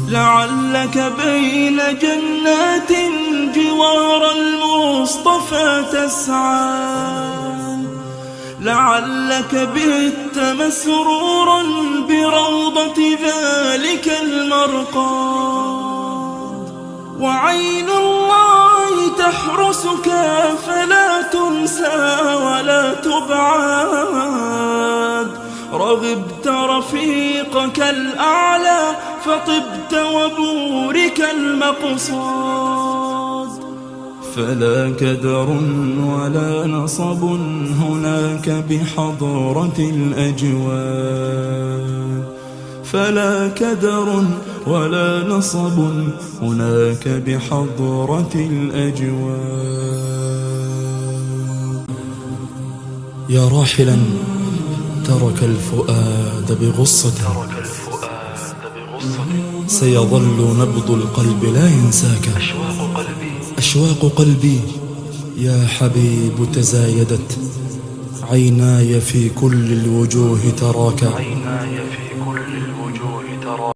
لعلك بين جنات جوار المصطفى تسعى، لعلك بت مسرورا بروضة ذلك المرقاد، وعين الله تحرسك فلا تنسى ولا تبعاد، رغبت رفيقك الأعلى فطبت وبورك المقصاد، فلا كدر ولا نصب هناك بحضرة الأجواد، فلا كدر ولا نصب هناك بحضرة الأجواد. يا راحلا ترك الفؤاد بغصة، سيظل نبض القلب لا ينساك. أشواق قلبي يا حبيب تزايدت، عيناي في كل الوجوه تراك.